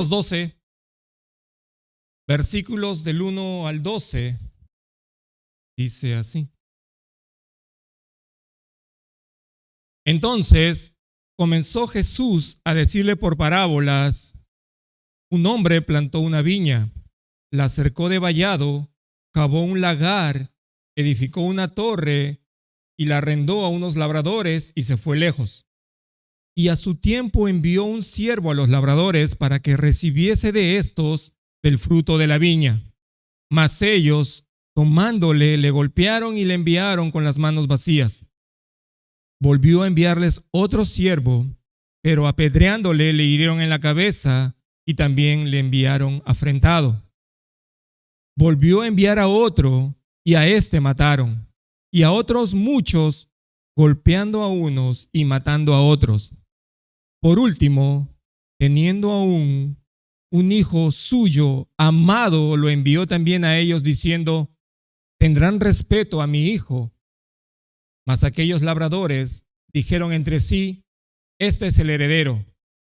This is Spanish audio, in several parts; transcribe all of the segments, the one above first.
Marcos 12, versículos del 1 al 12, dice así. Entonces comenzó Jesús a decirle por parábolas: un hombre plantó una viña, la cercó de vallado, cavó un lagar, edificó una torre y la arrendó a unos labradores y se fue lejos. Y a su tiempo envió un siervo a los labradores para que recibiese de estos del fruto de la viña. Mas ellos, tomándole, le golpearon y le enviaron con las manos vacías. Volvió a enviarles otro siervo, pero apedreándole le hirieron en la cabeza y también le enviaron afrentado. Volvió a enviar a otro y a éste mataron, y a otros muchos, golpeando a unos y matando a otros. Por último, teniendo aún un hijo suyo amado, lo envió también a ellos diciendo: tendrán respeto a mi hijo. Mas aquellos labradores dijeron entre sí: este es el heredero,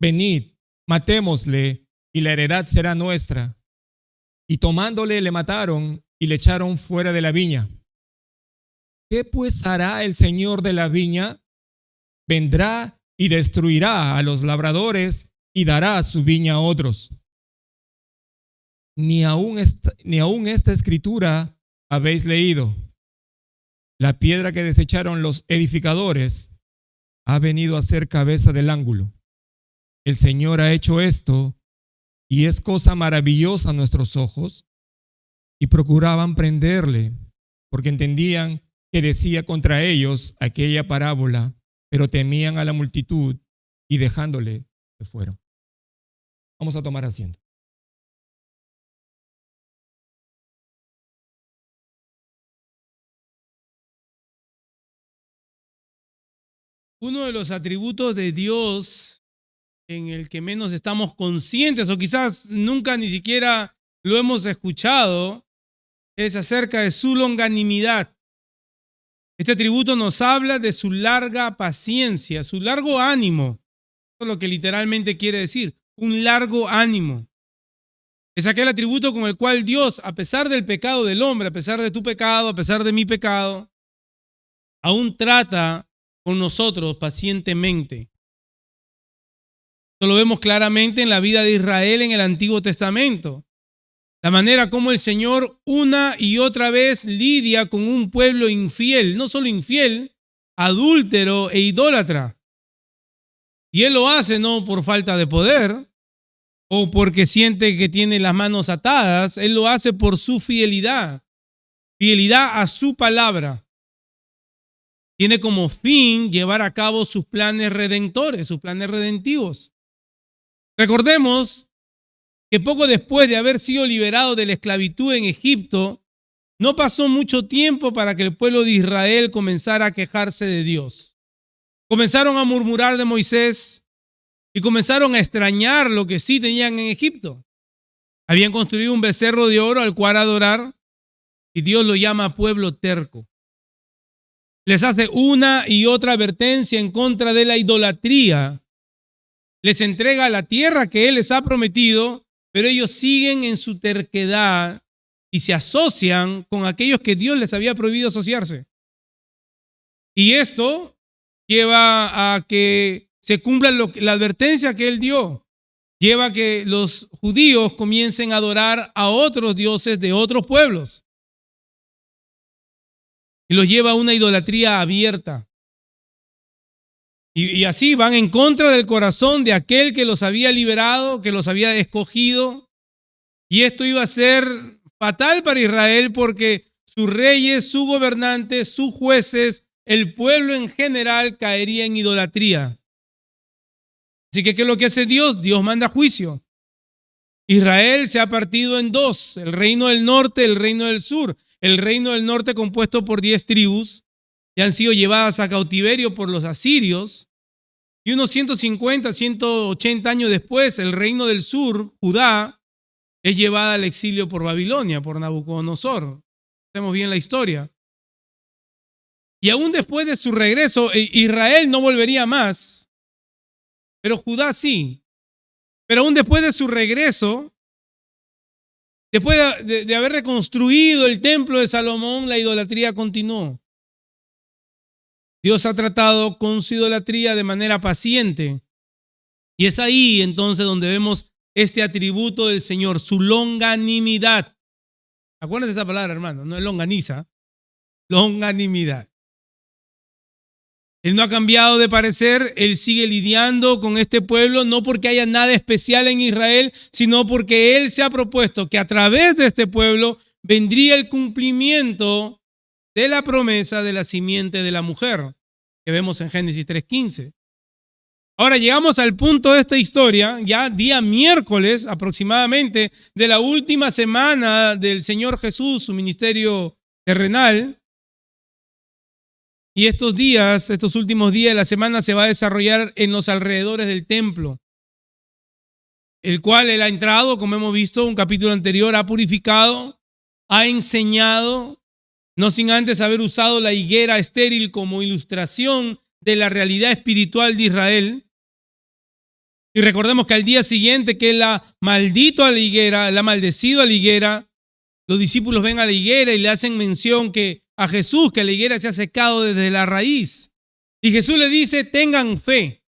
venid, matémosle, y la heredad será nuestra. Y tomándole le mataron y le echaron fuera de la viña. ¿Qué pues hará el señor de la viña? Vendrá y destruirá a los labradores y dará su viña a otros. Ni aún esta escritura habéis leído. La piedra que desecharon los edificadores ha venido a ser cabeza del ángulo. El Señor ha hecho esto y es cosa maravillosa a nuestros ojos. Y procuraban prenderle, porque entendían que decía contra ellos aquella parábola, pero temían a la multitud y dejándole se fueron. Vamos a tomar asiento. Uno de los atributos de Dios en el que menos estamos conscientes o quizás nunca ni siquiera lo hemos escuchado es acerca de su longanimidad. Este atributo nos habla de su larga paciencia, su largo ánimo. Eso es lo que literalmente quiere decir, un largo ánimo. Es aquel atributo con el cual Dios, a pesar del pecado del hombre, a pesar de tu pecado, a pesar de mi pecado, aún trata con nosotros pacientemente. Esto lo vemos claramente en la vida de Israel en el Antiguo Testamento. La manera como el Señor una y otra vez lidia con un pueblo infiel, no solo infiel, adúltero e idólatra. Y Él lo hace no por falta de poder o porque siente que tiene las manos atadas, Él lo hace por su fidelidad, fidelidad a su palabra. Tiene como fin llevar a cabo sus planes redentores, sus planes redentivos. Recordemos que poco después de haber sido liberado de la esclavitud en Egipto, no pasó mucho tiempo para que el pueblo de Israel comenzara a quejarse de Dios. Comenzaron a murmurar de Moisés y comenzaron a extrañar lo que sí tenían en Egipto. Habían construido un becerro de oro al cual adorar y Dios lo llama pueblo terco. Les hace una y otra advertencia en contra de la idolatría. Les entrega la tierra que Él les ha prometido, pero ellos siguen en su terquedad y se asocian con aquellos que Dios les había prohibido asociarse. Y esto lleva a que se cumpla la advertencia que Él dio. Lleva a que los judíos comiencen a adorar a otros dioses de otros pueblos. Y los lleva a una idolatría abierta. Y así van en contra del corazón de aquel que los había liberado, que los había escogido. Y esto iba a ser fatal para Israel porque sus reyes, sus gobernantes, sus jueces, el pueblo en general caería en idolatría. Así que, ¿qué es lo que hace Dios? Dios manda juicio. Israel se ha partido en dos, el reino del norte y el reino del sur. El reino del norte compuesto por 10 tribus que han sido llevadas a cautiverio por los asirios. Y unos 150, 180 años después, el reino del sur, Judá, es llevada al exilio por Babilonia, por Nabucodonosor. Sabemos bien la historia. Y aún después de su regreso, Israel no volvería más, pero Judá sí. Pero aún después de su regreso, después de haber reconstruido el templo de Salomón, la idolatría continuó. Dios ha tratado con su idolatría de manera paciente. Y es ahí entonces donde vemos este atributo del Señor, su longanimidad. Acuérdense esa palabra, hermano, no es longaniza, longanimidad. Él no ha cambiado de parecer, Él sigue lidiando con este pueblo, no porque haya nada especial en Israel, sino porque Él se ha propuesto que a través de este pueblo vendría el cumplimiento de la promesa de la simiente de la mujer, que vemos en Génesis 3:15. Ahora llegamos al punto de esta historia, ya día miércoles aproximadamente de la última semana del Señor Jesús, su ministerio terrenal. Y estos días, estos últimos días de la semana se va a desarrollar en los alrededores del templo, el cual Él ha entrado, como hemos visto, un capítulo anterior, ha purificado, ha enseñado, no sin antes haber usado la higuera estéril como ilustración de la realidad espiritual de Israel. Y recordemos que al día siguiente que Él ha maldito a la higuera, Él ha maldecido a la higuera, los discípulos ven a la higuera y le hacen mención a Jesús que la higuera se ha secado desde la raíz. Y Jesús le dice, tengan fe.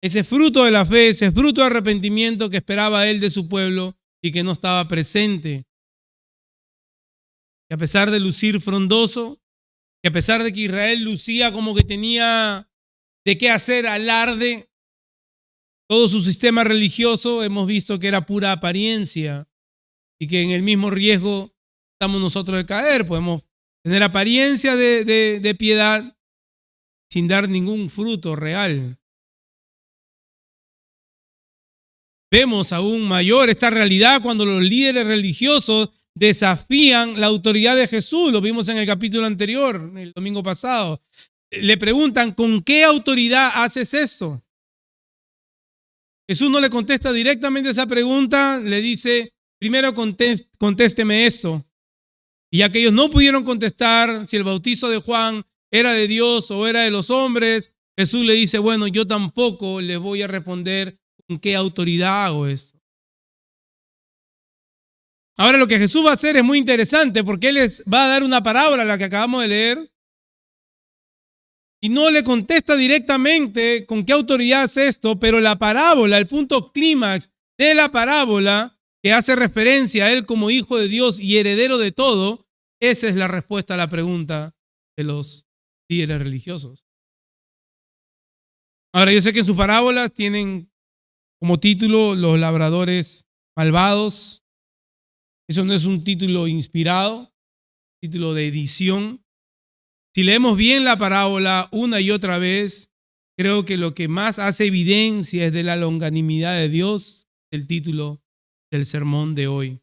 Ese fruto de la fe, ese fruto de arrepentimiento que esperaba Él de su pueblo y que no estaba presente. Y a pesar de lucir frondoso, y a pesar de que Israel lucía como que tenía de qué hacer alarde, todo su sistema religioso hemos visto que era pura apariencia y que en el mismo riesgo estamos nosotros de caer. Podemos tener apariencia de piedad sin dar ningún fruto real. Vemos aún mayor esta realidad cuando los líderes religiosos desafían la autoridad de Jesús. Lo vimos en el capítulo anterior, el domingo pasado. Le preguntan, ¿con qué autoridad haces esto? Jesús no le contesta directamente esa pregunta, le dice, primero contésteme esto. Y ya que ellos no pudieron contestar si el bautizo de Juan era de Dios o era de los hombres, Jesús le dice, bueno, yo tampoco les voy a responder con qué autoridad hago esto. Ahora lo que Jesús va a hacer es muy interesante porque Él les va a dar una parábola, la que acabamos de leer, y no le contesta directamente con qué autoridad hace esto, pero la parábola, el punto clímax de la parábola, que hace referencia a Él como Hijo de Dios y heredero de todo, esa es la respuesta a la pregunta de los líderes religiosos. Ahora, yo sé que en sus parábolas tienen como título Los labradores malvados. Eso no es un título inspirado, título de edición. Si leemos bien la parábola una y otra vez, creo que lo que más hace evidencia es de la longanimidad de Dios, el título del sermón de hoy.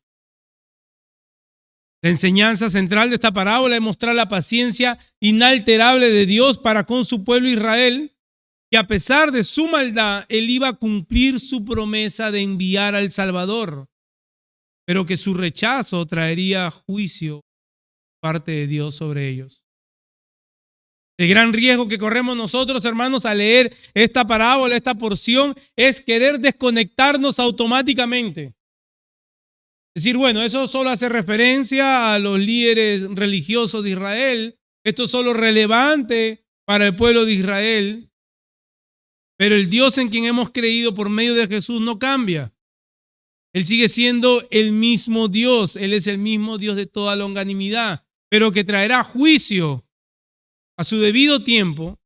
La enseñanza central de esta parábola es mostrar la paciencia inalterable de Dios para con su pueblo Israel, que a pesar de su maldad, Él iba a cumplir su promesa de enviar al Salvador, pero que su rechazo traería juicio parte de Dios sobre ellos. El gran riesgo que corremos nosotros, hermanos, al leer esta parábola, esta porción, es querer desconectarnos automáticamente. Es decir, bueno, eso solo hace referencia a los líderes religiosos de Israel. Esto es solo relevante para el pueblo de Israel. Pero el Dios en quien hemos creído por medio de Jesús no cambia. Él sigue siendo el mismo Dios. Él es el mismo Dios de toda longanimidad, pero que traerá juicio a su debido tiempo.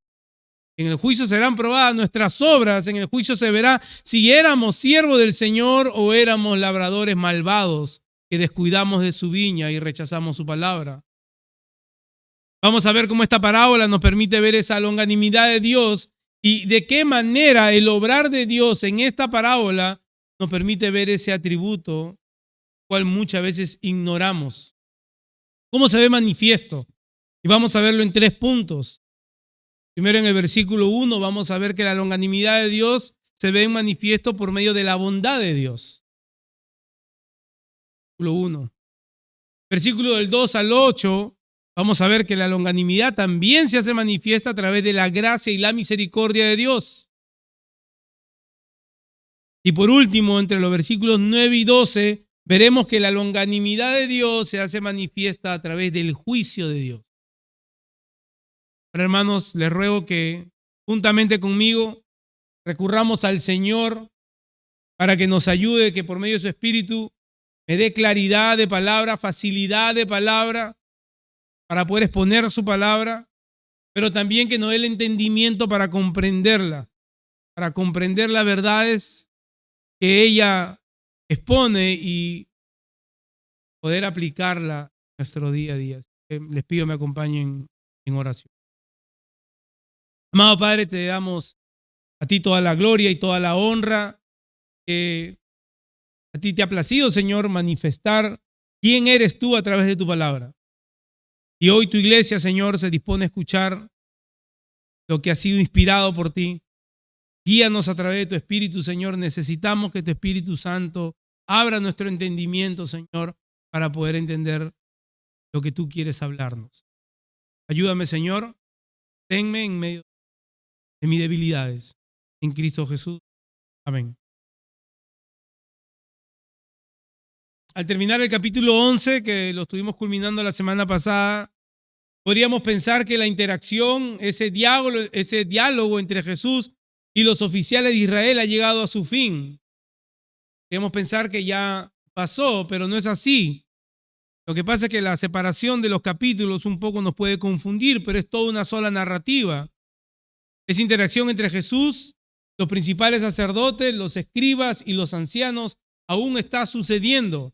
En el juicio serán probadas nuestras obras. En el juicio se verá si éramos siervos del Señor o éramos labradores malvados que descuidamos de su viña y rechazamos su palabra. Vamos a ver cómo esta parábola nos permite ver esa longanimidad de Dios y de qué manera el obrar de Dios en esta parábola nos permite ver ese atributo, cual muchas veces ignoramos. ¿Cómo se ve manifiesto? Y vamos a verlo en 3 puntos. Primero, en el versículo 1 vamos a ver que la longanimidad de Dios se ve en manifiesto por medio de la bondad de Dios. Versículo 1. Versículo del 2 al 8 vamos a ver que la longanimidad también se hace manifiesta a través de la gracia y la misericordia de Dios. Y por último, entre los versículos 9 y 12, veremos que la longanimidad de Dios se hace manifiesta a través del juicio de Dios. Pero hermanos, les ruego que juntamente conmigo recurramos al Señor para que nos ayude, que por medio de su Espíritu me dé claridad de palabra, facilidad de palabra, para poder exponer su palabra, pero también que nos dé el entendimiento para comprenderla, para comprender las verdades que ella expone y poder aplicarla a nuestro día a día. Les pido me acompañen en oración. Amado Padre, te damos a ti toda la gloria y toda la honra. A ti te ha placido, Señor, manifestar quién eres tú a través de tu palabra. Y hoy tu iglesia, Señor, se dispone a escuchar lo que ha sido inspirado por ti. Guíanos a través de tu Espíritu, Señor. Necesitamos que tu Espíritu Santo abra nuestro entendimiento, Señor, para poder entender lo que tú quieres hablarnos. Ayúdame, Señor. Tenme en medio de mis debilidades. En Cristo Jesús. Amén. Al terminar el capítulo 11, que lo estuvimos culminando la semana pasada, podríamos pensar que la interacción, ese diálogo entre Jesús y los oficiales de Israel ha llegado a su fin. Podríamos pensar que ya pasó, pero no es así. Lo que pasa es que la separación de los capítulos un poco nos puede confundir, pero es toda una sola narrativa. Esa interacción entre Jesús, los principales sacerdotes, los escribas y los ancianos aún está sucediendo.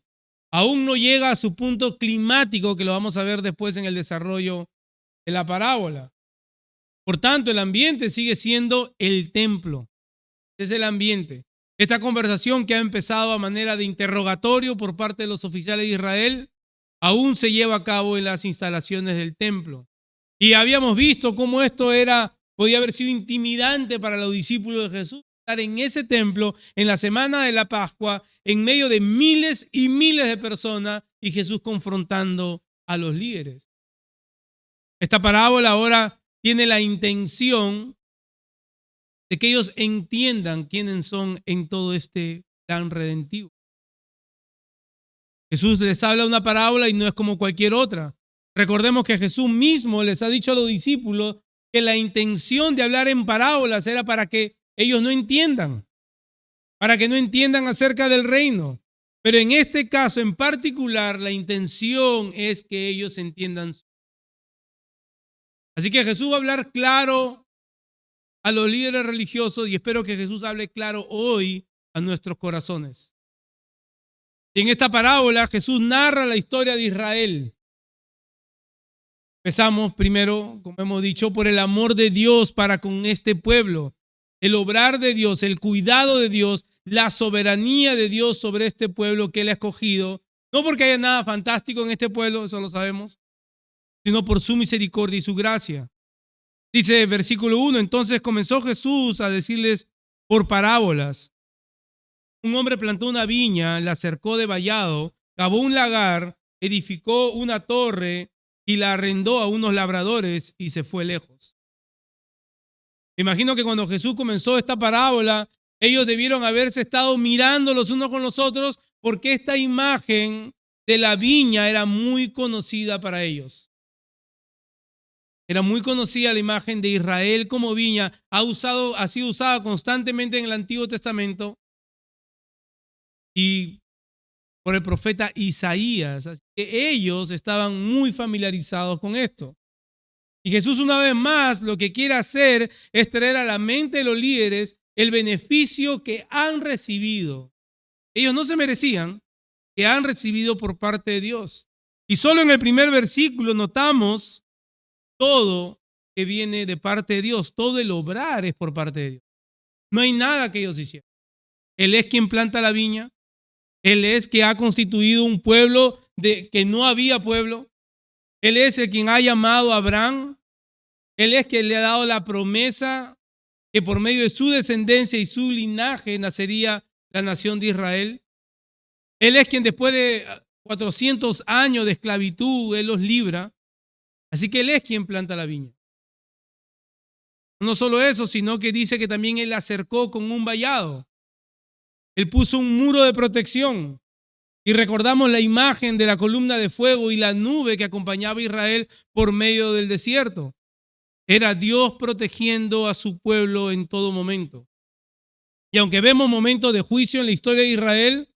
Aún no llega a su punto climático, que lo vamos a ver después en el desarrollo de la parábola. Por tanto, el ambiente sigue siendo el templo. Es el ambiente. Esta conversación que ha empezado a manera de interrogatorio por parte de los oficiales de Israel, aún se lleva a cabo en las instalaciones del templo. Y habíamos visto cómo esto podía haber sido intimidante para los discípulos de Jesús. Estar en ese templo en la semana de la Pascua, en medio de miles y miles de personas, y Jesús confrontando a los líderes. Esta parábola ahora tiene la intención de que ellos entiendan quiénes son en todo este plan redentivo. Jesús les habla una parábola y no es como cualquier otra. Recordemos que Jesús mismo les ha dicho a los discípulos que la intención de hablar en parábolas era para que ellos no entiendan, para que no entiendan acerca del reino. Pero en este caso en particular, la intención es que ellos entiendan. Así que Jesús va a hablar claro a los líderes religiosos y espero que Jesús hable claro hoy a nuestros corazones. Y en esta parábola Jesús narra la historia de Israel. Empezamos primero, como hemos dicho, por el amor de Dios para con este pueblo. El obrar de Dios, el cuidado de Dios, la soberanía de Dios sobre este pueblo que Él ha escogido. No porque haya nada fantástico en este pueblo, eso lo sabemos, sino por su misericordia y su gracia. Dice versículo 1, entonces comenzó Jesús a decirles por parábolas. Un hombre plantó una viña, la cercó de vallado, cavó un lagar, edificó una torre y la arrendó a unos labradores y se fue lejos. Me imagino que cuando Jesús comenzó esta parábola, ellos debieron haberse estado mirando los unos con los otros porque esta imagen de la viña era muy conocida para ellos. Era muy conocida la imagen de Israel como viña, ha sido usada constantemente en el Antiguo Testamento y por el profeta Isaías. Así que ellos estaban muy familiarizados con esto. Y Jesús una vez más lo que quiere hacer es traer a la mente de los líderes el beneficio que han recibido. Ellos no se merecían, que han recibido por parte de Dios. Y solo en el primer versículo notamos todo que viene de parte de Dios. Todo el obrar es por parte de Dios. No hay nada que ellos hicieron. Él es quien planta la viña. Él es quien ha constituido un pueblo que no había pueblo. Él es el quien ha llamado a Abraham. Él es quien le ha dado la promesa que por medio de su descendencia y su linaje nacería la nación de Israel. Él es quien después de 400 años de esclavitud, Él los libra. Así que Él es quien planta la viña. No solo eso, sino que dice que también Él la cercó con un vallado. Él puso un muro de protección. Y recordamos la imagen de la columna de fuego y la nube que acompañaba a Israel por medio del desierto. Era Dios protegiendo a su pueblo en todo momento. Y aunque vemos momentos de juicio en la historia de Israel,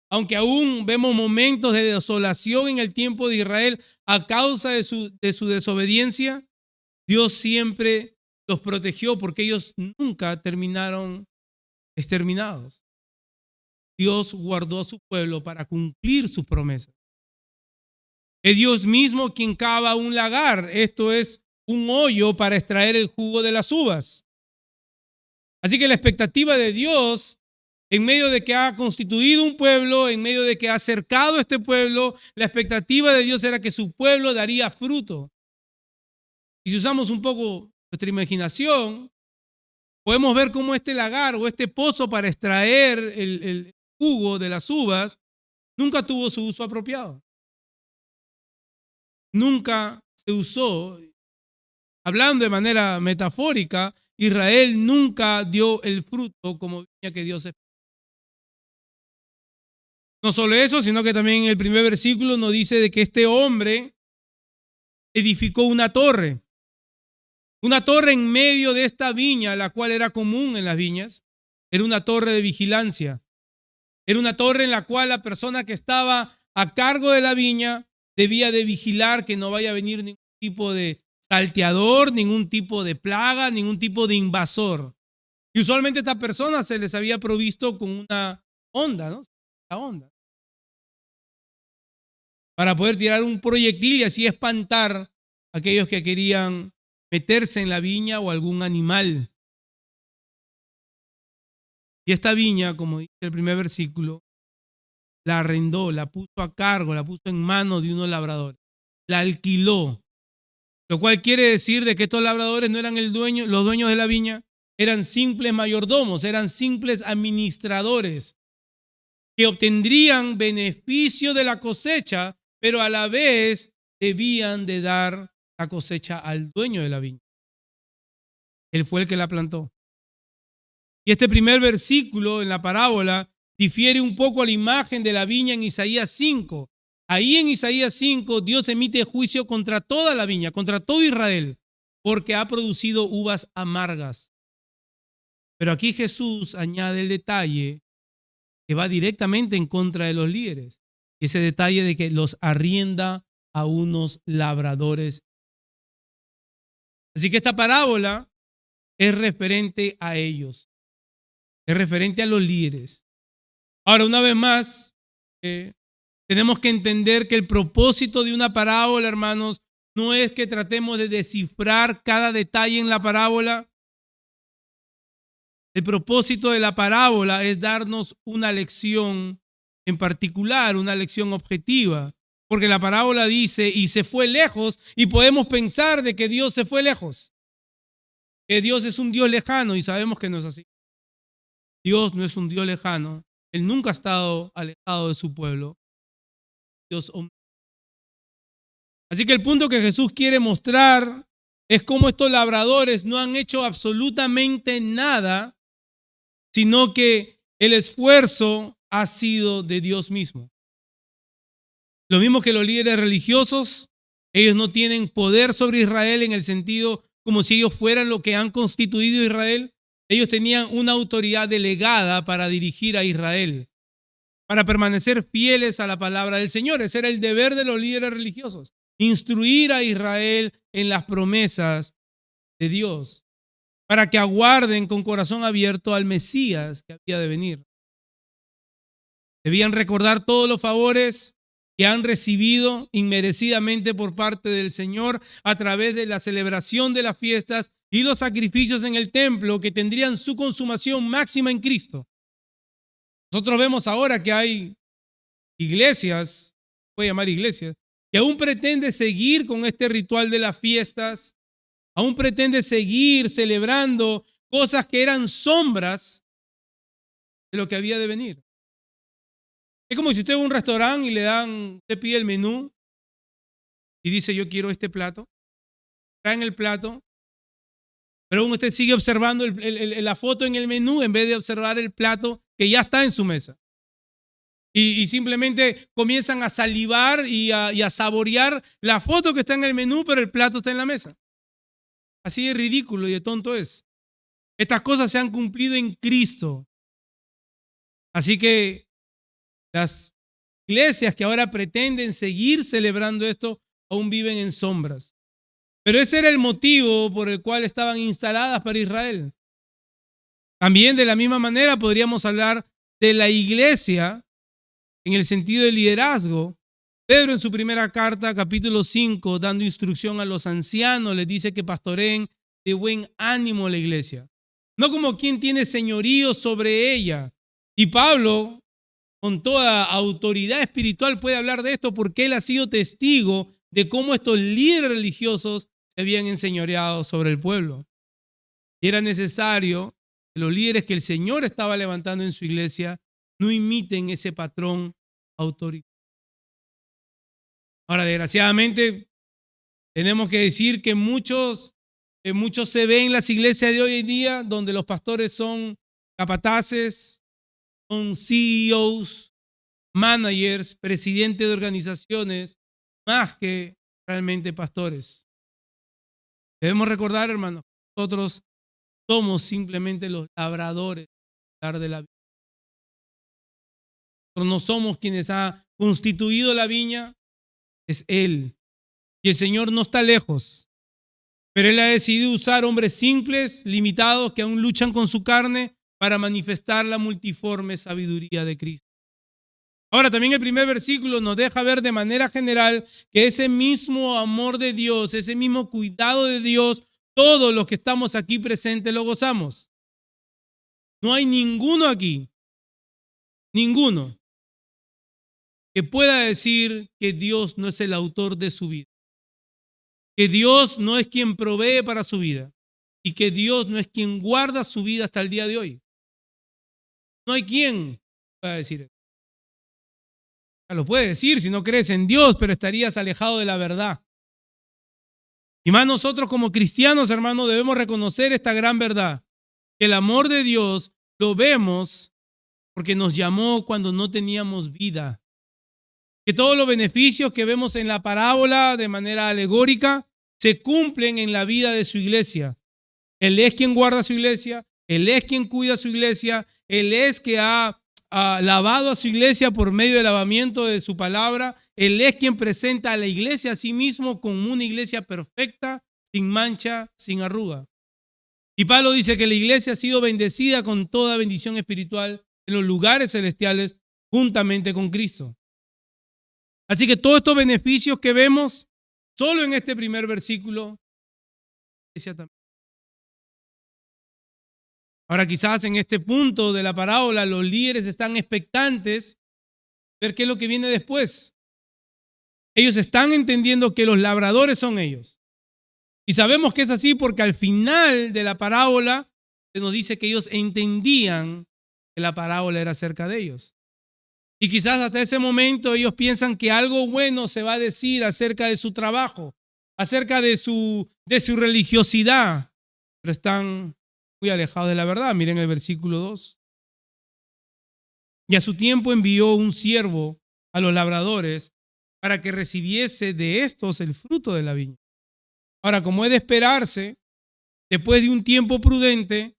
aunque aún vemos momentos de desolación en el tiempo de Israel a causa de su desobediencia, Dios siempre los protegió porque ellos nunca terminaron exterminados. Dios guardó a su pueblo para cumplir sus promesas. Es Dios mismo quien cava un lagar, esto es un hoyo para extraer el jugo de las uvas. Así que la expectativa de Dios, en medio de que ha constituido un pueblo, en medio de que ha cercado este pueblo, la expectativa de Dios era que su pueblo daría fruto. Y si usamos un poco nuestra imaginación, podemos ver cómo este lagar o este pozo para extraer el jugo de las uvas nunca tuvo su uso apropiado. Nunca se usó, hablando de manera metafórica, Israel nunca dio el fruto como viña que Dios esperaba. No solo eso, sino que también en el primer versículo nos dice de que este hombre edificó una torre en medio de esta viña, la cual era común en las viñas. Era una torre de vigilancia. Era una torre en la cual la persona que estaba a cargo de la viña debía de vigilar que no vaya a venir ningún tipo de salteador, ningún tipo de plaga, ningún tipo de invasor. Y usualmente a estas personas se les había provisto con una honda, ¿no? La honda. Para poder tirar un proyectil y así espantar a aquellos que querían meterse en la viña o algún animal. Y esta viña, como dice el primer versículo, la arrendó, la puso a cargo, la puso en manos de unos labradores. La alquiló. Lo cual quiere decir de que estos labradores no eran los dueños de la viña, eran simples mayordomos, eran simples administradores que obtendrían beneficio de la cosecha, pero a la vez debían de dar la cosecha al dueño de la viña. Él fue el que la plantó. Y este primer versículo en la parábola difiere un poco a la imagen de la viña en Isaías 5. Ahí en Isaías 5 Dios emite juicio contra toda la viña, contra todo Israel, porque ha producido uvas amargas. Pero aquí Jesús añade el detalle que va directamente en contra de los líderes. Ese detalle de que los arrienda a unos labradores. Así que esta parábola es referente a ellos, es referente a los líderes. Ahora, una vez más, tenemos que entender que el propósito de una parábola, hermanos, no es que tratemos de descifrar cada detalle en la parábola. El propósito de la parábola es darnos una lección en particular, una lección objetiva. Porque la parábola dice, y se fue lejos, y podemos pensar de que Dios se fue lejos. Que Dios es un Dios lejano, y sabemos que no es así. Dios no es un Dios lejano. Él nunca ha estado alejado de su pueblo. Dios. Así que el punto que Jesús quiere mostrar es cómo estos labradores no han hecho absolutamente nada, sino que el esfuerzo ha sido de Dios mismo. Lo mismo que los líderes religiosos, ellos no tienen poder sobre Israel en el sentido como si ellos fueran lo que han constituido Israel. Ellos tenían una autoridad delegada para dirigir a Israel, para permanecer fieles a la palabra del Señor. Ese era el deber de los líderes religiosos, instruir a Israel en las promesas de Dios, para que aguarden con corazón abierto al Mesías que había de venir. Debían recordar todos los favores que han recibido inmerecidamente por parte del Señor a través de la celebración de las fiestas y los sacrificios en el templo que tendrían su consumación máxima en Cristo. Nosotros vemos ahora que hay iglesias, voy a llamar iglesias, que aún pretende seguir con este ritual de las fiestas, aún pretende seguir celebrando cosas que eran sombras de lo que había de venir. Es como si usted va a un restaurante y usted pide el menú y dice, yo quiero este plato. Traen el plato, pero aún usted sigue observando la foto en el menú en vez de observar el plato que ya está en su mesa. Y simplemente comienzan a salivar y a saborear la foto que está en el menú, pero el plato está en la mesa. Así de ridículo y de tonto es. Estas cosas se han cumplido en Cristo. Así que las iglesias que ahora pretenden seguir celebrando esto aún viven en sombras. Pero ese era el motivo por el cual estaban instaladas para Israel. También de la misma manera podríamos hablar de la iglesia en el sentido de liderazgo. Pedro en su primera carta, capítulo 5, dando instrucción a los ancianos, les dice que pastoreen de buen ánimo la iglesia. No como quien tiene señorío sobre ella. Y Pablo, con toda autoridad espiritual, puede hablar de esto porque él ha sido testigo de cómo estos líderes religiosos se habían enseñoreado sobre el pueblo. Y era necesario que los líderes que el Señor estaba levantando en su iglesia no imiten ese patrón autoritario. Ahora, desgraciadamente, tenemos que decir que muchos se ven en las iglesias de hoy en día donde los pastores son capataces, son CEOs, managers, presidentes de organizaciones, más que realmente pastores. Debemos recordar, hermanos, nosotros somos simplemente los labradores de la viña. Nosotros no somos quienes ha constituido la viña, es Él. Y el Señor no está lejos, pero Él ha decidido usar hombres simples, limitados, que aún luchan con su carne para manifestar la multiforme sabiduría de Cristo. Ahora, también el primer versículo nos deja ver de manera general que ese mismo amor de Dios, ese mismo cuidado de Dios, todos los que estamos aquí presentes lo gozamos. No hay ninguno aquí, ninguno, que pueda decir que Dios no es el autor de su vida, que Dios no es quien provee para su vida y que Dios no es quien guarda su vida hasta el día de hoy. No hay quien pueda decir eso. Lo puede decir si no crees en Dios, pero estarías alejado de la verdad. Y más nosotros como cristianos, hermanos, debemos reconocer esta gran verdad, que el amor de Dios lo vemos porque nos llamó cuando no teníamos vida. Que todos los beneficios que vemos en la parábola de manera alegórica se cumplen en la vida de su iglesia. Él es quien guarda su iglesia, Él es quien cuida su iglesia, Él es que ha lavado a su iglesia por medio del lavamiento de su palabra. Él es quien presenta a la iglesia a sí mismo como una iglesia perfecta, sin mancha, sin arruga. Y Pablo dice que la iglesia ha sido bendecida con toda bendición espiritual en los lugares celestiales juntamente con Cristo. Así que todos estos beneficios que vemos solo en este primer versículo, ahora quizás en este punto de la parábola los líderes están expectantes de ver qué es lo que viene después. Ellos están entendiendo que los labradores son ellos. Y sabemos que es así porque al final de la parábola se nos dice que ellos entendían que la parábola era acerca de ellos. Y quizás hasta ese momento ellos piensan que algo bueno se va a decir acerca de su trabajo, acerca de su religiosidad, pero están muy alejados de la verdad. Miren el versículo 2. Y a su tiempo envió un siervo a los labradores para que recibiese de estos el fruto de la viña. Ahora, como es de esperarse, después de un tiempo prudente,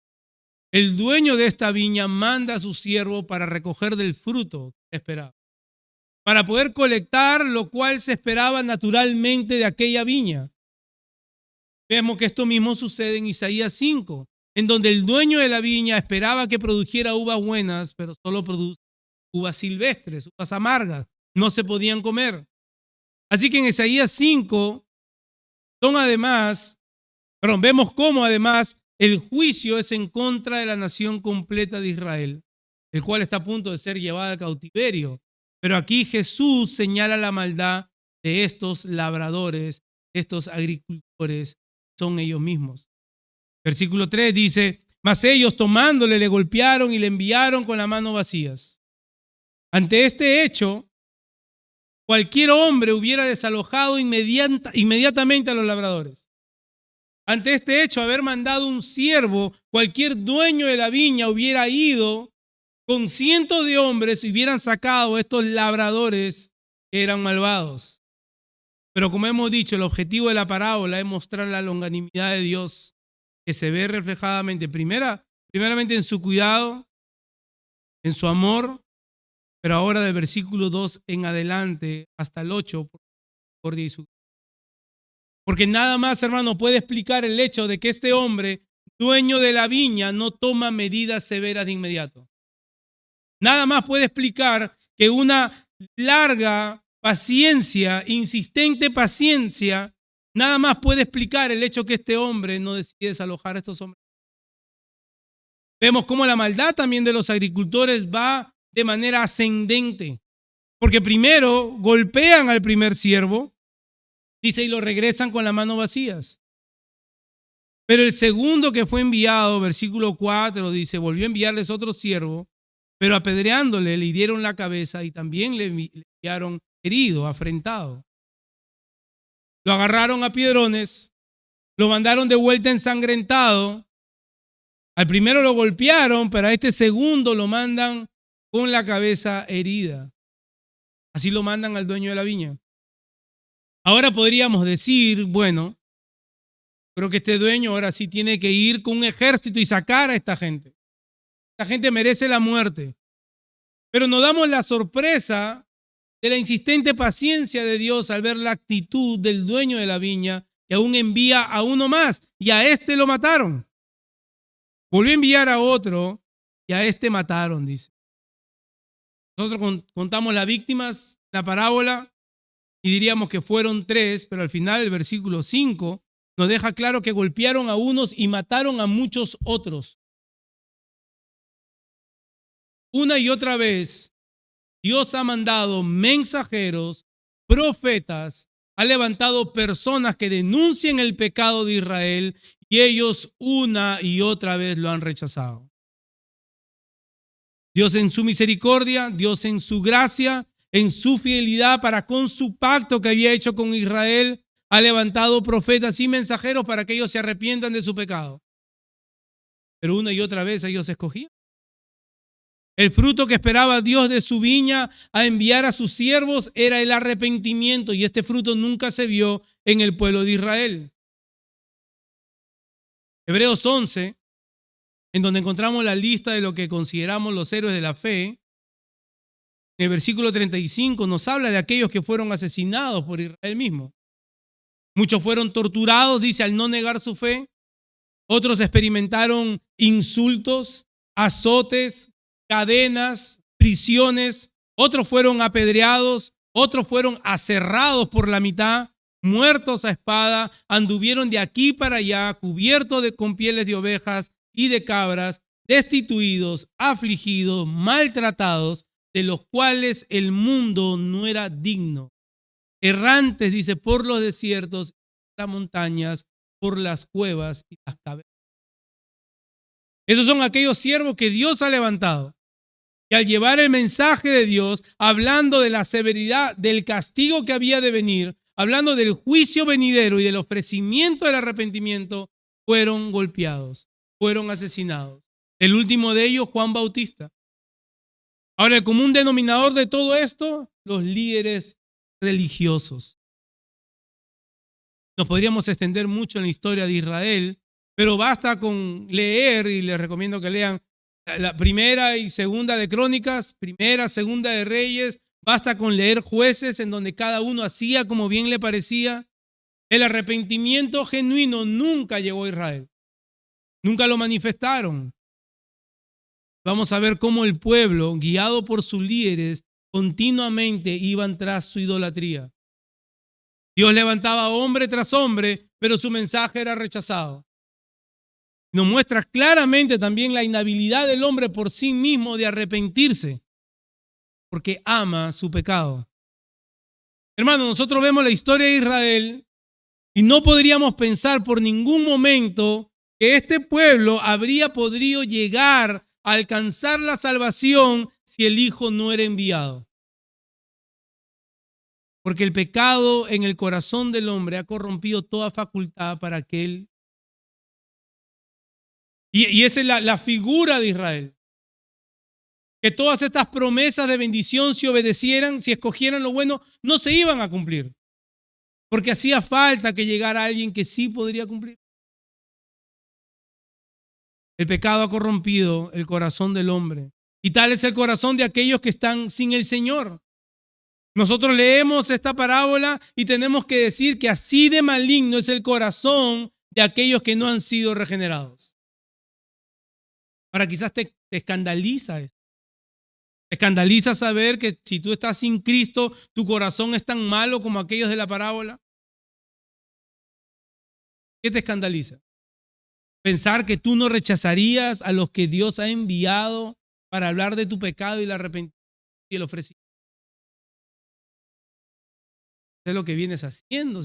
el dueño de esta viña manda a su siervo para recoger del fruto que esperaba, para poder colectar lo cual se esperaba naturalmente de aquella viña. Vemos que esto mismo sucede en Isaías 5, en donde el dueño de la viña esperaba que produjera uvas buenas, pero solo produce uvas silvestres, uvas amargas, no se podían comer. Así que en Isaías 5 vemos cómo además el juicio es en contra de la nación completa de Israel, el cual está a punto de ser llevada al cautiverio. Pero aquí Jesús señala la maldad de estos labradores, estos agricultores, son ellos mismos. Versículo 3 dice, mas ellos tomándole le golpearon y le enviaron con las manos vacías. Ante este hecho, cualquier hombre hubiera desalojado inmediatamente a los labradores. Ante este hecho, haber mandado un siervo, cualquier dueño de la viña hubiera ido con cientos de hombres hubieran sacado a estos labradores que eran malvados. Pero como hemos dicho, el objetivo de la parábola es mostrar la longanimidad de Dios, que se ve reflejadamente primeramente en su cuidado, en su amor, pero ahora del versículo 2 en adelante hasta el 8, por su. Porque nada más, hermano, puede explicar el hecho de que este hombre, dueño de la viña, no toma medidas severas de inmediato. Nada más puede explicar que una larga paciencia, insistente paciencia, nada más puede explicar el hecho que este hombre no decide desalojar a estos hombres. Vemos cómo la maldad también de los agricultores va de manera ascendente, porque primero golpean al primer siervo, dice, y lo regresan con las manos vacías. Pero el segundo que fue enviado, versículo 4, dice, volvió a enviarles otro siervo, pero apedreándole le hirieron la cabeza y también le enviaron herido, afrentado. Lo agarraron a piedrones, lo mandaron de vuelta ensangrentado. Al primero lo golpearon, pero a este segundo lo mandan con la cabeza herida. Así lo mandan al dueño de la viña. Ahora podríamos decir, bueno, creo que este dueño ahora sí tiene que ir con un ejército y sacar a esta gente. Esta gente merece la muerte. Pero nos damos la sorpresa de la insistente paciencia de Dios al ver la actitud del dueño de la viña, que aún envía a uno más, y a este lo mataron. Volvió a enviar a otro y a este mataron, dice. Nosotros contamos las víctimas, la parábola, y diríamos que fueron 3, pero al final el versículo 5 nos deja claro que golpearon a unos y mataron a muchos otros. Una y otra vez, Dios ha mandado mensajeros, profetas, ha levantado personas que denuncien el pecado de Israel y ellos una y otra vez lo han rechazado. Dios en su misericordia, Dios en su gracia, en su fidelidad para con su pacto que había hecho con Israel, ha levantado profetas y mensajeros para que ellos se arrepientan de su pecado. Pero una y otra vez ellos escogían. El fruto que esperaba Dios de su viña a enviar a sus siervos era el arrepentimiento, y este fruto nunca se vio en el pueblo de Israel. Hebreos 11, en donde encontramos la lista de lo que consideramos los héroes de la fe, en el versículo 35 nos habla de aquellos que fueron asesinados por Israel mismo. Muchos fueron torturados, dice, al no negar su fe. Otros experimentaron insultos, azotes, cadenas, prisiones. Otros fueron apedreados, otros fueron aserrados por la mitad, muertos a espada, anduvieron de aquí para allá, cubiertos con pieles de ovejas y de cabras, destituidos, afligidos, maltratados, de los cuales el mundo no era digno. Errantes, dice, por los desiertos, las montañas, por las cuevas y las cavernas. Esos son aquellos siervos que Dios ha levantado. Y al llevar el mensaje de Dios, hablando de la severidad del castigo que había de venir, hablando del juicio venidero y del ofrecimiento del arrepentimiento, fueron golpeados, fueron asesinados. El último de ellos, Juan Bautista. Ahora, el común denominador de todo esto, los líderes religiosos. Nos podríamos extender mucho en la historia de Israel, pero basta con leer, y les recomiendo que lean la primera y segunda de Crónicas, primera, segunda de Reyes, basta con leer Jueces, en donde cada uno hacía como bien le parecía. El arrepentimiento genuino nunca llegó a Israel, nunca lo manifestaron. Vamos a ver cómo el pueblo, guiado por sus líderes, continuamente iban tras su idolatría. Dios levantaba hombre tras hombre, pero su mensaje era rechazado. Nos muestra claramente también la inhabilidad del hombre por sí mismo de arrepentirse, porque ama su pecado. Hermano, nosotros vemos la historia de Israel y no podríamos pensar por ningún momento que este pueblo habría podido llegar a alcanzar la salvación si el Hijo no era enviado. Porque el pecado en el corazón del hombre ha corrompido toda facultad para que él. Y esa es la figura de Israel. que todas estas promesas de bendición, si obedecieran, si escogieran lo bueno, no se iban a cumplir. Porque hacía falta que llegara alguien que sí podría cumplir. El pecado ha corrompido el corazón del hombre. Y tal es el corazón de aquellos que están sin el Señor. Nosotros leemos esta parábola y tenemos que decir que así de maligno es el corazón de aquellos que no han sido regenerados. Ahora quizás te escandaliza esto. Te escandaliza saber que si tú estás sin Cristo, tu corazón es tan malo como aquellos de la parábola. ¿Qué te escandaliza? Pensar que tú no rechazarías a los que Dios ha enviado para hablar de tu pecado y el arrepentimiento y el ofrecimiento. Es lo que vienes haciendo.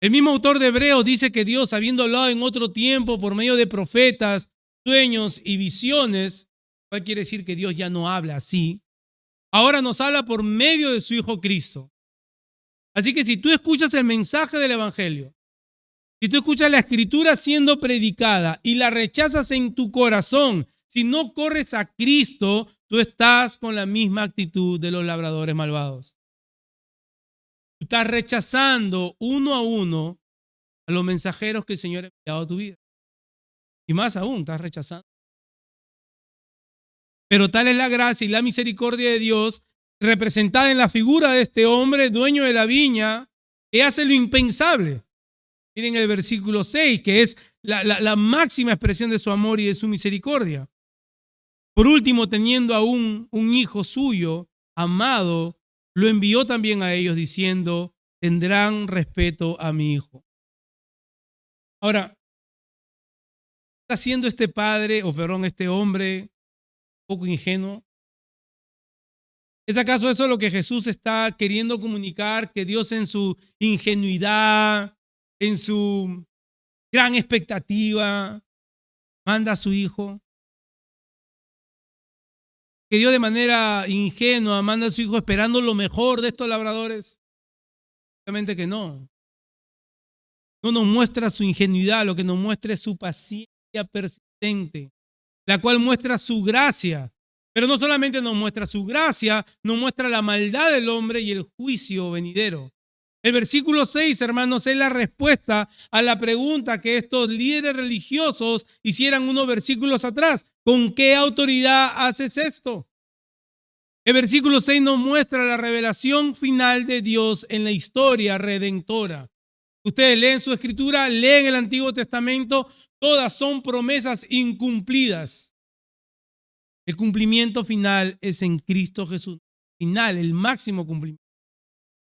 El mismo autor de Hebreos dice que Dios, habiendo hablado en otro tiempo por medio de profetas, sueños y visiones, ¿cuál quiere decir que Dios ya no habla así? Ahora nos habla por medio de su Hijo Cristo. Así que si tú escuchas el mensaje del Evangelio, si tú escuchas la Escritura siendo predicada y la rechazas en tu corazón, si no corres a Cristo, tú estás con la misma actitud de los labradores malvados. Tú estás rechazando uno a uno a los mensajeros que el Señor ha enviado a tu vida. Y más aún, estás rechazando. Pero tal es la gracia y la misericordia de Dios, representada en la figura de este hombre, dueño de la viña, que hace lo impensable. Miren el versículo 6, que es la máxima expresión de su amor y de su misericordia. Por último, teniendo aún un hijo suyo, amado, lo envió también a ellos diciendo, tendrán respeto a mi hijo. Ahora, ¿qué está haciendo este padre, este hombre un poco ingenuo? ¿Es acaso eso lo que Jesús está queriendo comunicar? Que Dios en su ingenuidad, en su gran expectativa, manda a su hijo. Que Dios de manera ingenua manda a su hijo esperando lo mejor de estos labradores. Obviamente que no. No nos muestra su ingenuidad, lo que nos muestra es su paciencia persistente, la cual muestra su gracia. Pero no solamente nos muestra su gracia, nos muestra la maldad del hombre y el juicio venidero. El versículo 6, hermanos, es la respuesta a la pregunta que estos líderes religiosos hicieran unos versículos atrás. ¿Con qué autoridad haces esto? El versículo 6 nos muestra la revelación final de Dios en la historia redentora. Ustedes leen su escritura, leen el Antiguo Testamento, todas son promesas incumplidas. El cumplimiento final es en Cristo Jesús. Final, el máximo cumplimiento.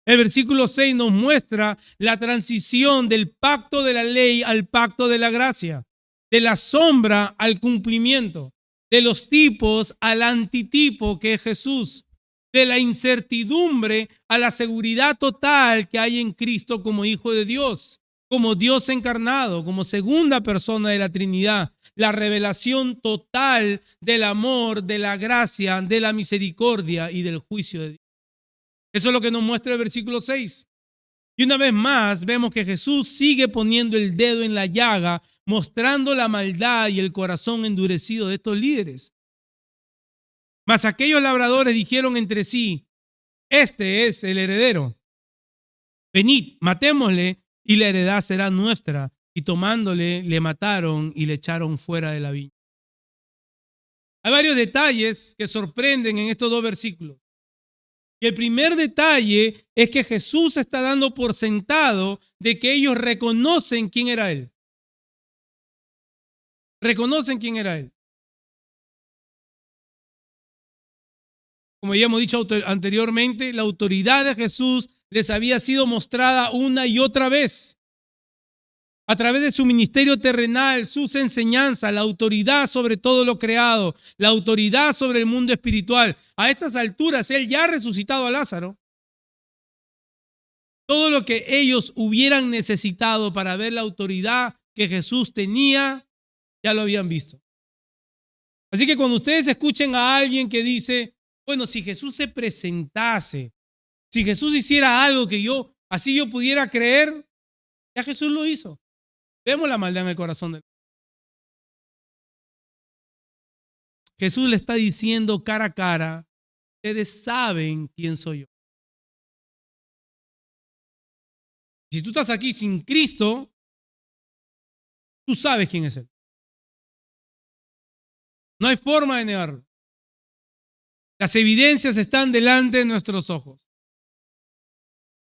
El versículo 6 nos muestra la transición del pacto de la ley al pacto de la gracia, de la sombra al cumplimiento, de los tipos al antitipo que es Jesús, de la incertidumbre a la seguridad total que hay en Cristo como Hijo de Dios, como Dios encarnado, como segunda persona de la Trinidad, la revelación total del amor, de la gracia, de la misericordia y del juicio de Dios. Eso es lo que nos muestra el versículo 6. Y una vez más vemos que Jesús sigue poniendo el dedo en la llaga, mostrando la maldad y el corazón endurecido de estos líderes. Mas aquellos labradores dijeron entre sí, este es el heredero. Venid, matémosle y la heredad será nuestra. Y tomándole, le mataron y le echaron fuera de la viña. Hay varios detalles que sorprenden en estos dos versículos. Y el primer detalle es que Jesús está dando por sentado de que ellos reconocen quién era Él. Reconocen quién era Él. Como ya hemos dicho anteriormente, la autoridad de Jesús les había sido mostrada una y otra vez. A través de su ministerio terrenal, sus enseñanzas, la autoridad sobre todo lo creado, la autoridad sobre el mundo espiritual. A estas alturas, Él ya ha resucitado a Lázaro. Todo lo que ellos hubieran necesitado para ver la autoridad que Jesús tenía, ya lo habían visto. Así que cuando ustedes escuchen a alguien que dice, bueno, si Jesús se presentase, si Jesús hiciera algo que así yo pudiera creer, ya Jesús lo hizo. Vemos la maldad en el corazón de él. Jesús le está diciendo cara a cara, ustedes saben quién soy yo. Si tú estás aquí sin Cristo, tú sabes quién es Él. No hay forma de negarlo. Las evidencias están delante de nuestros ojos.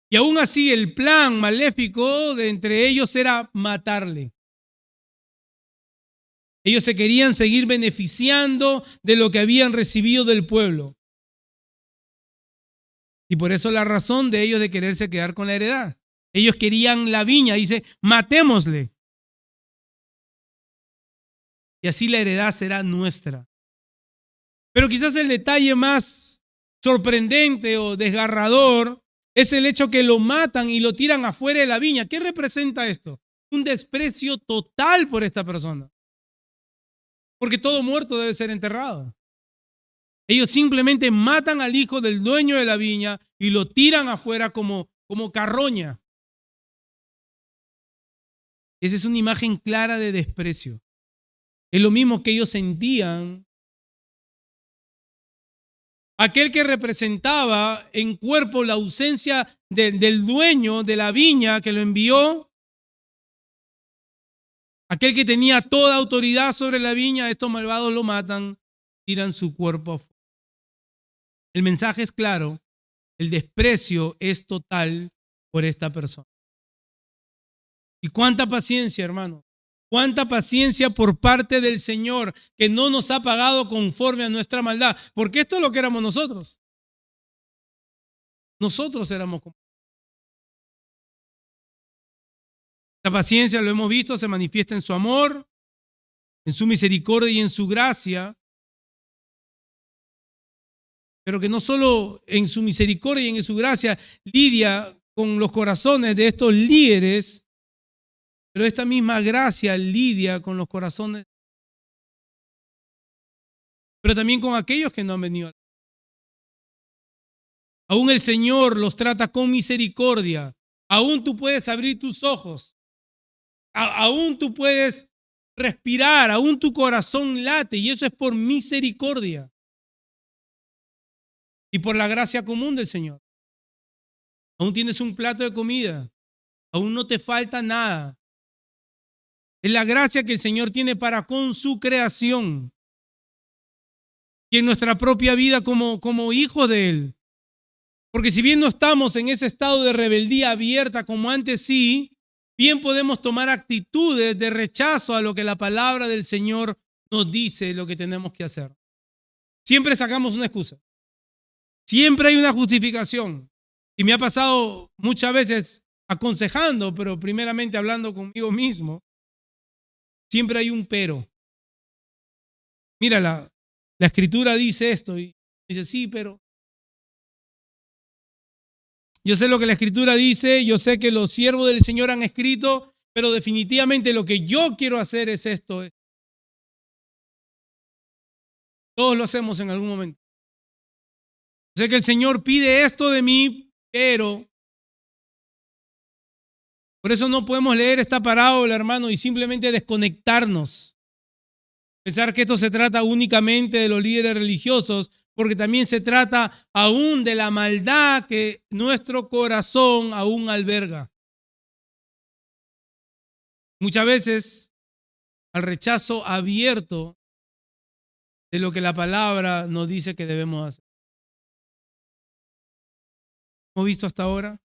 Y aún así el plan maléfico de entre ellos era matarle. Ellos se querían seguir beneficiando de lo que habían recibido del pueblo. Y por eso la razón de ellos de quererse quedar con la heredad. Ellos querían la viña, dice, matémosle. Y así la heredad será nuestra. Pero quizás el detalle más sorprendente o desgarrador es el hecho que lo matan y lo tiran afuera de la viña. ¿Qué representa esto? Un desprecio total por esta persona. Porque todo muerto debe ser enterrado. Ellos simplemente matan al hijo del dueño de la viña y lo tiran afuera como carroña. Esa es una imagen clara de desprecio. Es lo mismo que ellos sentían. Aquel que representaba en cuerpo la ausencia del dueño de la viña que lo envió, aquel que tenía toda autoridad sobre la viña, estos malvados lo matan, tiran su cuerpo afuera. El mensaje es claro, el desprecio es total por esta persona. Y cuánta paciencia, hermano. Cuánta paciencia por parte del Señor que no nos ha pagado conforme a nuestra maldad. Porque esto es lo que éramos nosotros. Nosotros éramos como. La paciencia, lo hemos visto, se manifiesta en su amor, en su misericordia y en su gracia. Pero que no solo en su misericordia y en su gracia lidia con los corazones de estos líderes, pero esta misma gracia lidia con los corazones, pero también con aquellos que no han venido. Aún el Señor los trata con misericordia. Aún tú puedes abrir tus ojos. Aún tú puedes respirar. Aún tu corazón late. Y eso es por misericordia. Y por la gracia común del Señor. Aún tienes un plato de comida. Aún no te falta nada. Es la gracia que el Señor tiene para con su creación. Y en nuestra propia vida como hijos de Él. Porque si bien no estamos en ese estado de rebeldía abierta como antes sí, bien podemos tomar actitudes de rechazo a lo que la palabra del Señor nos dice lo que tenemos que hacer. Siempre sacamos una excusa. Siempre hay una justificación. Y me ha pasado muchas veces aconsejando, pero primeramente hablando conmigo mismo. Siempre hay un pero. Mira, la Escritura dice esto y dice, sí, pero yo sé lo que la Escritura dice, yo sé que los siervos del Señor han escrito, pero definitivamente lo que yo quiero hacer es esto. Todos lo hacemos en algún momento. Sé que el Señor pide esto de mí, pero por eso no podemos leer esta parábola, hermano, y simplemente desconectarnos. Pensar que esto se trata únicamente de los líderes religiosos, porque también se trata aún de la maldad que nuestro corazón aún alberga. Muchas veces al rechazo abierto de lo que la palabra nos dice que debemos hacer. Hemos visto hasta ahora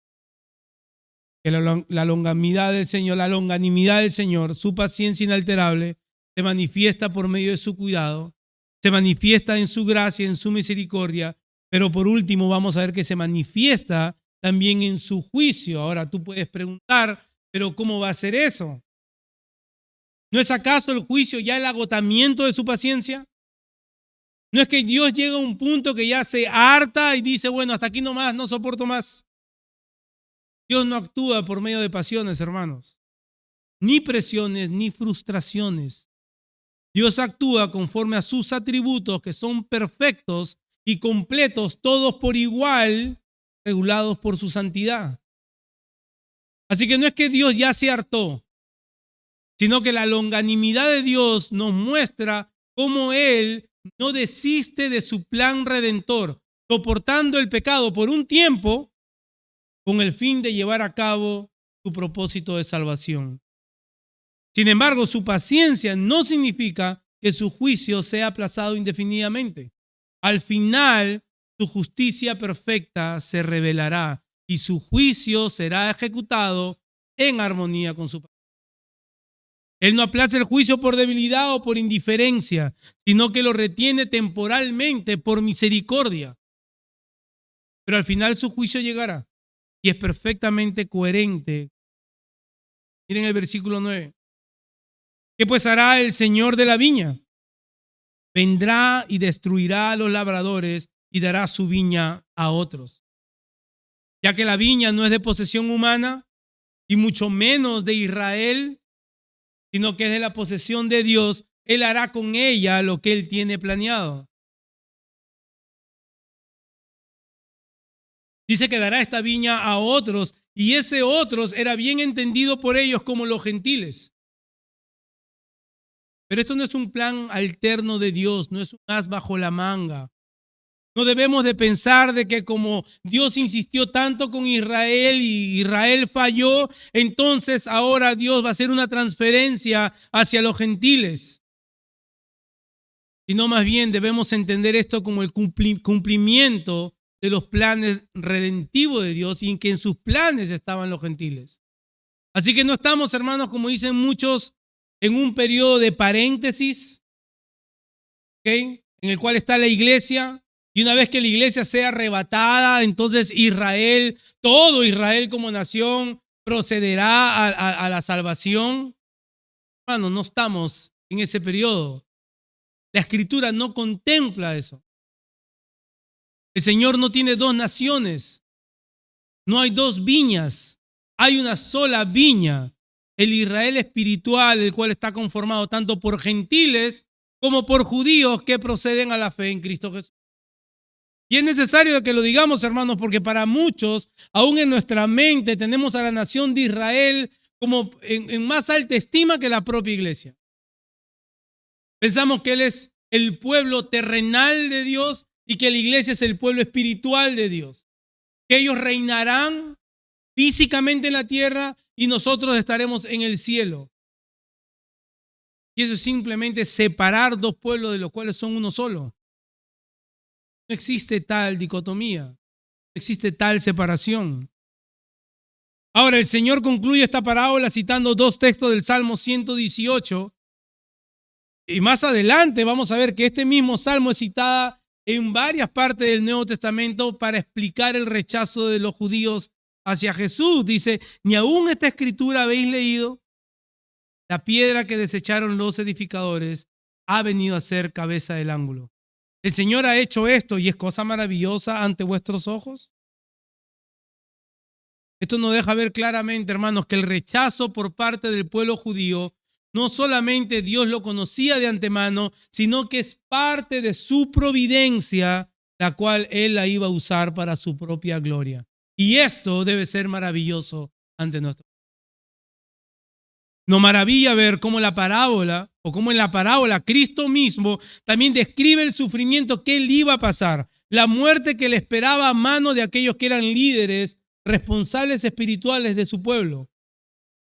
que la longanimidad del Señor, su paciencia inalterable, se manifiesta por medio de su cuidado, se manifiesta en su gracia, en su misericordia, pero por último vamos a ver que se manifiesta también en su juicio. Ahora tú puedes preguntar, pero ¿cómo va a ser eso? ¿No es acaso el juicio ya el agotamiento de su paciencia? ¿No es que Dios llega a un punto que ya se harta y dice, bueno, hasta aquí nomás, no soporto más? Dios no actúa por medio de pasiones, hermanos, ni presiones, ni frustraciones. Dios actúa conforme a sus atributos que son perfectos y completos, todos por igual, regulados por su santidad. Así que no es que Dios ya se hartó, sino que la longanimidad de Dios nos muestra cómo Él no desiste de su plan redentor, soportando el pecado por un tiempo con el fin de llevar a cabo su propósito de salvación. Sin embargo, su paciencia no significa que su juicio sea aplazado indefinidamente. Al final, su justicia perfecta se revelará y su juicio será ejecutado en armonía con su paciencia. Él no aplaza el juicio por debilidad o por indiferencia, sino que lo retiene temporalmente por misericordia. Pero al final su juicio llegará y es perfectamente coherente. Miren el versículo 9. ¿Qué pues hará el Señor de la viña? Vendrá y destruirá a los labradores y dará su viña a otros. Ya que la viña no es de posesión humana y mucho menos de Israel, sino que es de la posesión de Dios, Él hará con ella lo que Él tiene planeado. Dice que dará esta viña a otros, y ese otros era bien entendido por ellos como los gentiles. Pero esto no es un plan alterno de Dios, no es un as bajo la manga. No debemos de pensar de que como Dios insistió tanto con Israel y Israel falló, entonces ahora Dios va a hacer una transferencia hacia los gentiles. Sino más bien debemos entender esto como el cumplimiento de los planes redentivos de Dios y en que en sus planes estaban los gentiles. Así que no estamos, hermanos, como dicen muchos, en un periodo de paréntesis, ¿okay?, en el cual está la iglesia. Y una vez que la iglesia sea arrebatada, entonces Israel, todo Israel como nación, procederá a la salvación. Hermano, no estamos en ese periodo. La Escritura no contempla eso. El Señor no tiene dos naciones. No hay dos viñas. Hay una sola viña. El Israel espiritual, el cual está conformado tanto por gentiles como por judíos que proceden a la fe en Cristo Jesús. Y es necesario que lo digamos, hermanos, porque para muchos, aún en nuestra mente, tenemos a la nación de Israel como en más alta estima que la propia iglesia. Pensamos que Él es el pueblo terrenal de Dios y que la iglesia es el pueblo espiritual de Dios. Que ellos reinarán físicamente en la tierra y nosotros estaremos en el cielo. Y eso es simplemente separar dos pueblos de los cuales son uno solo. No existe tal dicotomía, no existe tal separación. Ahora, el Señor concluye esta parábola citando dos textos del Salmo 118. Y más adelante vamos a ver que este mismo salmo es citada en varias partes del Nuevo Testamento para explicar el rechazo de los judíos hacia Jesús. Dice, ni aún esta escritura habéis leído, la piedra que desecharon los edificadores ha venido a ser cabeza del ángulo. El Señor ha hecho esto y es cosa maravillosa ante vuestros ojos. Esto nos deja ver claramente, hermanos, que el rechazo por parte del pueblo judío no solamente Dios lo conocía de antemano, sino que es parte de su providencia, la cual Él la iba a usar para su propia gloria. Y esto debe ser maravilloso ante nosotros. Nos maravilla ver cómo la parábola, o cómo en la parábola Cristo mismo también describe el sufrimiento que Él iba a pasar, la muerte que le esperaba a mano de aquellos que eran líderes, responsables espirituales de su pueblo.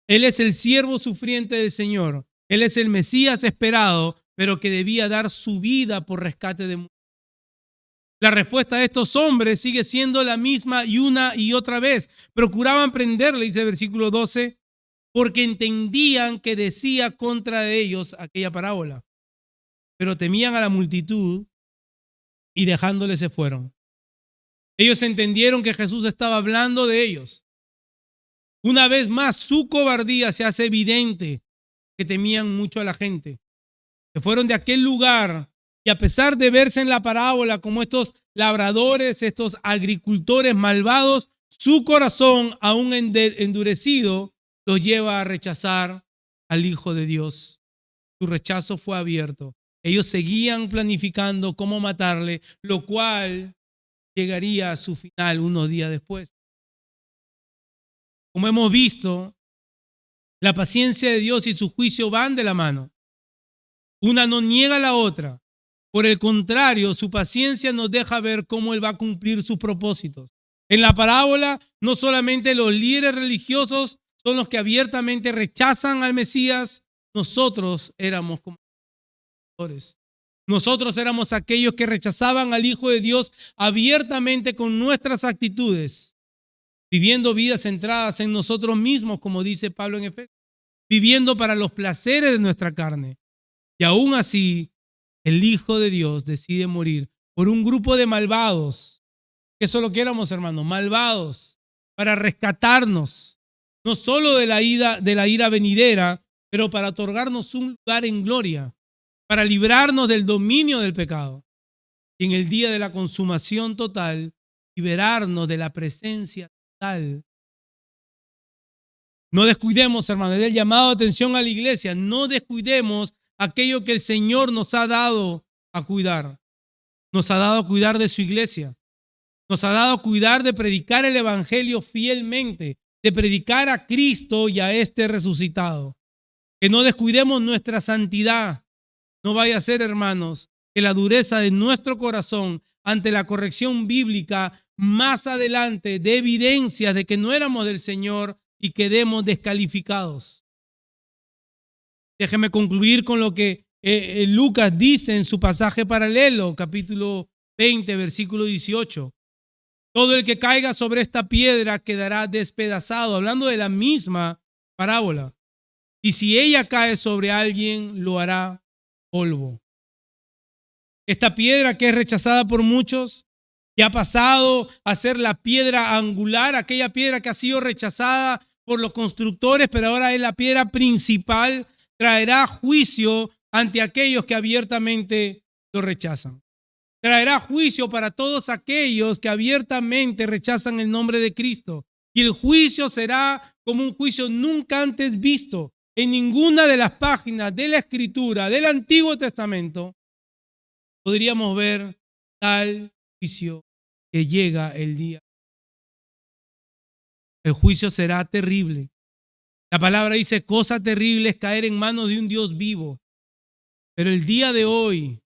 Él es el siervo sufriente del Señor. Él es el Mesías esperado, pero que debía dar su vida por rescate de muchos. La respuesta de estos hombres sigue siendo la misma y una y otra vez. Procuraban prenderle, dice el versículo 12, porque entendían que decía contra ellos aquella parábola. Pero temían a la multitud y dejándole se fueron. Ellos entendieron que Jesús estaba hablando de ellos. Una vez más, su cobardía se hace evidente, que temían mucho a la gente. Se fueron de aquel lugar y a pesar de verse en la parábola como estos labradores, estos agricultores malvados, su corazón, aún endurecido, los lleva a rechazar al Hijo de Dios. Su rechazo fue abierto. Ellos seguían planificando cómo matarle, lo cual llegaría a su final unos días después. Como hemos visto, la paciencia de Dios y su juicio van de la mano. Una no niega a la otra. Por el contrario, su paciencia nos deja ver cómo Él va a cumplir sus propósitos. En la parábola, no solamente los líderes religiosos son los que abiertamente rechazan al Mesías, nosotros éramos como pecadores. Nosotros éramos aquellos que rechazaban al Hijo de Dios abiertamente con nuestras actitudes, viviendo vidas centradas en nosotros mismos, como dice Pablo en Efesios, viviendo para los placeres de nuestra carne. Y aún así, el Hijo de Dios decide morir por un grupo de malvados, que solo que éramos, hermanos, malvados, para rescatarnos, no solo de la ira venidera, pero para otorgarnos un lugar en gloria, para librarnos del dominio del pecado. Y en el día de la consumación total, liberarnos de la presencia total. No descuidemos, hermanos, es el llamado de atención a la iglesia. No descuidemos aquello que el Señor nos ha dado a cuidar. Nos ha dado a cuidar de su iglesia. Nos ha dado a cuidar de predicar el evangelio fielmente, de predicar a Cristo y a este resucitado. Que no descuidemos nuestra santidad. No vaya a ser, hermanos, que la dureza de nuestro corazón ante la corrección bíblica más adelante dé evidencias de que no éramos del Señor y quedemos descalificados. Déjeme concluir con lo que Lucas dice en su pasaje paralelo, capítulo 20, versículo 18. Todo el que caiga sobre esta piedra quedará despedazado, hablando de la misma parábola. Y si ella cae sobre alguien, lo hará polvo. Esta piedra que es rechazada por muchos, que ha pasado a ser la piedra angular, aquella piedra que ha sido rechazada por los constructores, pero ahora es la piedra principal, traerá juicio ante aquellos que abiertamente lo rechazan. Traerá juicio para todos aquellos que abiertamente rechazan el nombre de Cristo. Y el juicio será como un juicio nunca antes visto. En ninguna de las páginas de la Escritura del Antiguo Testamento podríamos ver tal juicio que llega el día. El juicio será terrible. La palabra dice, cosa terrible es caer en manos de un Dios vivo. Pero el día de hoy,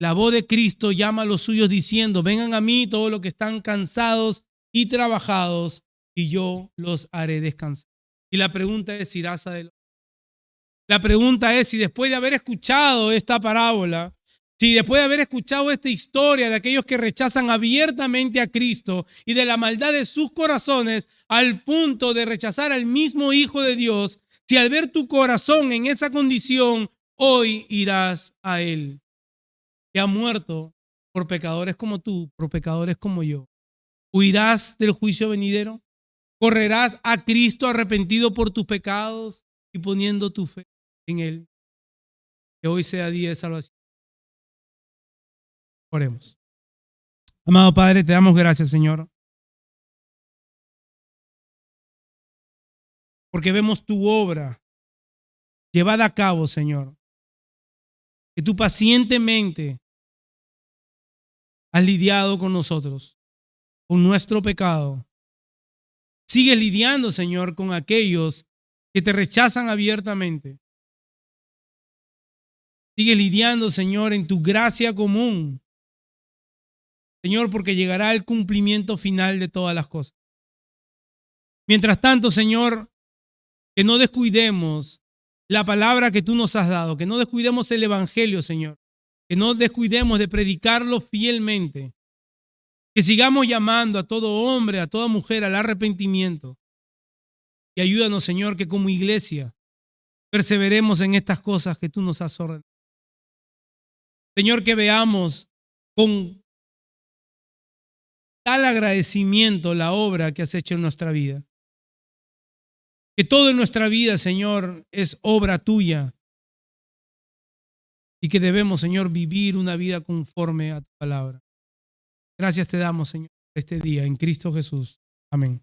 la voz de Cristo llama a los suyos diciendo, vengan a mí todos los que están cansados y trabajados, y yo los haré descansar. Y la pregunta es, ¿irás adelante? La pregunta es si después de haber escuchado esta parábola, si después de haber escuchado esta historia de aquellos que rechazan abiertamente a Cristo y de la maldad de sus corazones al punto de rechazar al mismo Hijo de Dios, si al ver tu corazón en esa condición, hoy irás a Él, que ha muerto por pecadores como tú, por pecadores como yo. ¿Huirás del juicio venidero? ¿Correrás a Cristo arrepentido por tus pecados y poniendo tu fe en Él? Que hoy sea día de salvación. Oremos. Amado Padre, te damos gracias, Señor, porque vemos tu obra llevada a cabo, Señor, que tú pacientemente has lidiado con nosotros, con nuestro pecado. Sigues lidiando, Señor, con aquellos que te rechazan abiertamente. Sigues lidiando, Señor, en tu gracia común. Señor, porque llegará el cumplimiento final de todas las cosas. Mientras tanto, Señor, que no descuidemos la palabra que tú nos has dado, que no descuidemos el evangelio, Señor, que no descuidemos de predicarlo fielmente, que sigamos llamando a todo hombre, a toda mujer al arrepentimiento. Y ayúdanos, Señor, que como iglesia perseveremos en estas cosas que tú nos has ordenado. Señor, que veamos con tal agradecimiento la obra que has hecho en nuestra vida. Que todo en nuestra vida, Señor, es obra tuya. Y que debemos, Señor, vivir una vida conforme a tu palabra. Gracias te damos, Señor, este día en Cristo Jesús. Amén.